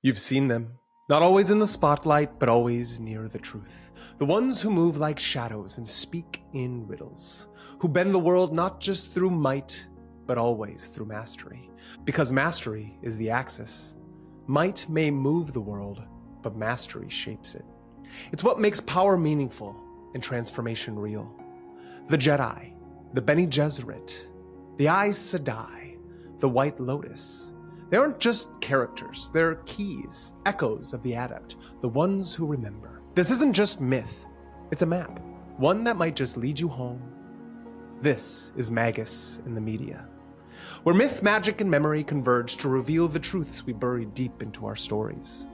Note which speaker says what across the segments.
Speaker 1: You've seen them, not always in the spotlight, but always near the truth. The ones who move like shadows and speak in riddles, who bend the world not just through might, but always through mastery. Because mastery is the axis. Might may move the world, but mastery shapes it. It's what makes power meaningful and transformation real. The Jedi, the Bene Gesserit, the Aes Sedai, the White Lotus. They aren't just characters, they're keys, echoes of the Adept, the ones who remember. This isn't just myth, it's a map, one that might just lead you home. This is Magus in the media, where myth, magic, and memory converge to reveal the truths we bury deep into our stories.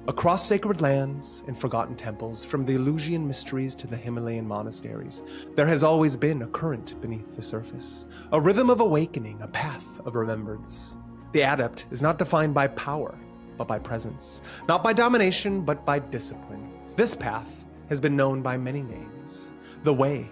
Speaker 1: Across sacred lands and forgotten temples, from the Eleusinian mysteries to the Himalayan monasteries, there has always been a current beneath the surface, a rhythm of awakening, a path of remembrance. The Adept is not defined by power, but by presence, not by domination, but by discipline. This path has been known by many names: the Way,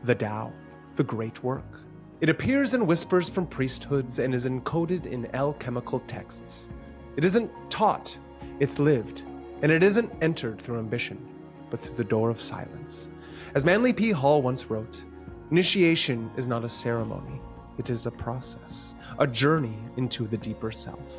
Speaker 1: the Tao, the Great Work. It appears in whispers from priesthoods and is encoded in alchemical texts. It isn't taught, it's lived, and it isn't entered through ambition, but through the door of silence. As Manly P. Hall once wrote, initiation is not a ceremony, it is a process, a journey into the deeper self.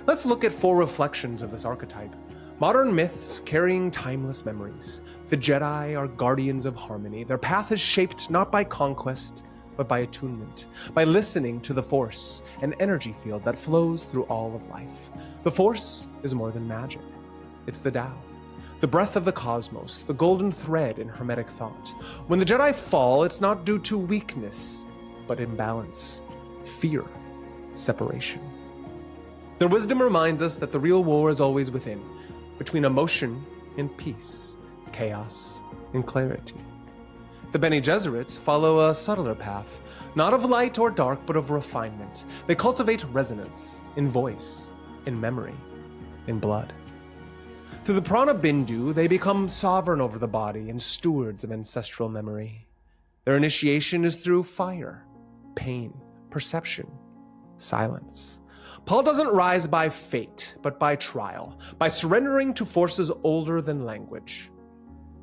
Speaker 1: Let's look at 4 reflections of this archetype. Modern myths carrying timeless memories. The Jedi are guardians of harmony. Their path is shaped not by conquest, but by attunement, by listening to the Force, an energy field that flows through all of life. The Force is more than magic. It's the Tao, the breath of the cosmos, the golden thread in Hermetic thought. When the Jedi fall, it's not due to weakness, but imbalance, fear, separation. Their wisdom reminds us that the real war is always within, between emotion and peace, chaos and clarity. The Bene Gesserits follow a subtler path, not of light or dark, but of refinement. They cultivate resonance in voice, in memory, in blood. Through the Prana Bindu, they become sovereign over the body and stewards of ancestral memory. Their initiation is through fire, pain, perception, silence. Paul doesn't rise by fate, but by trial, by surrendering to forces older than language.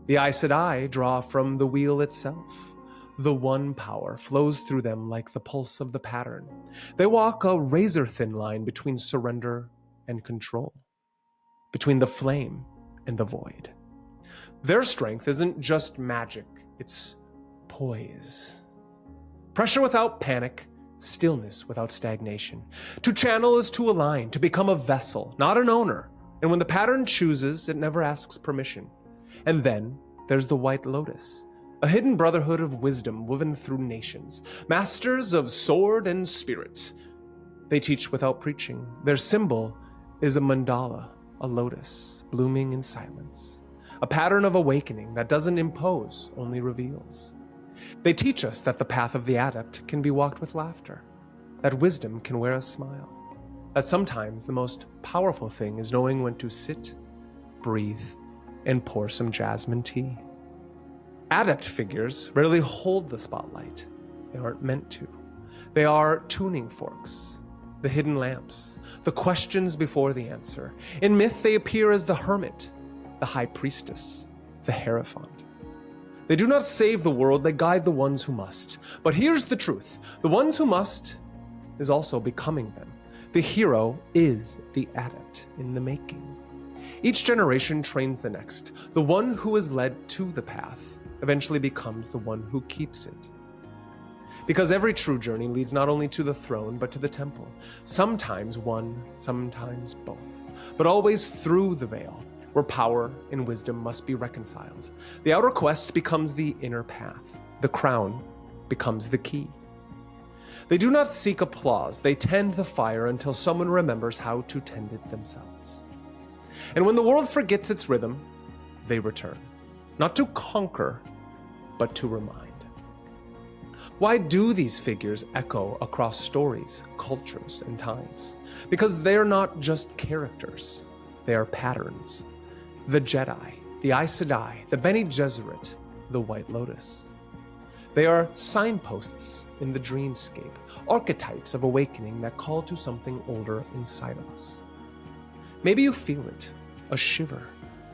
Speaker 1: The Aes Sedai draw from the wheel itself. The one power flows through them like the pulse of the pattern. They walk a razor-thin line between surrender and control, between the flame and the void. Their strength isn't just magic, it's poise. Pressure without panic, stillness without stagnation. To channel is to align, to become a vessel, not an owner. And when the pattern chooses, it never asks permission. And then there's the White Lotus, a hidden brotherhood of wisdom woven through nations, masters of sword and spirit. They teach without preaching. Their symbol is a mandala, a lotus, blooming in silence, a pattern of awakening that doesn't impose, only reveals. They teach us that the path of the Adept can be walked with laughter, that wisdom can wear a smile, that sometimes the most powerful thing is knowing when to sit, breathe, and pour some jasmine tea. Adept figures rarely hold the spotlight. They aren't meant to. They are tuning forks, the hidden lamps, the questions before the answer. In myth, they appear as the hermit, the high priestess, the hierophant. They do not save the world, they guide the ones who must. But here's the truth. The ones who must is also becoming them. The hero is the Adept in the making. Each generation trains the next. The one who is led to the path eventually becomes the one who keeps it. Because every true journey leads not only to the throne, but to the temple. Sometimes one, sometimes both. But always through the veil, where power and wisdom must be reconciled. The outer quest becomes the inner path. The crown becomes the key. They do not seek applause. They tend the fire until someone remembers how to tend it themselves. And when the world forgets its rhythm, they return. Not to conquer, but to remind. Why do these figures echo across stories, cultures, and times? Because they're not just characters. They are patterns. The Jedi, the Aes Sedai, the Bene Gesserit, the White Lotus. They are signposts in the dreamscape, archetypes of awakening that call to something older inside of us. Maybe you feel it, a shiver,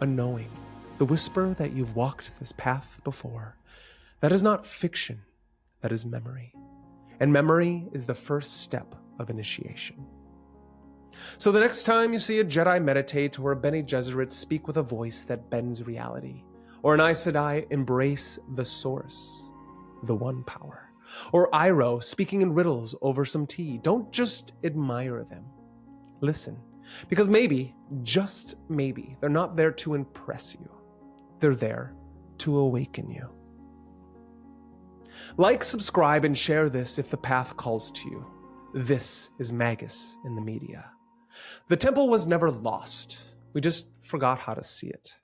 Speaker 1: a knowing, the whisper that you've walked this path before. That is not fiction, that is memory. And memory is the first step of initiation. So the next time you see a Jedi meditate or a Bene Gesserit speak with a voice that bends reality, or an Aes Sedai embrace the source, the one power, or Iroh speaking in riddles over some tea, don't just admire them. Listen, because maybe, just maybe, they're not there to impress you. They're there to awaken you. Like, subscribe, and share this if the path calls to you. This is Magus in the Media. The temple was never lost. We just forgot how to see it.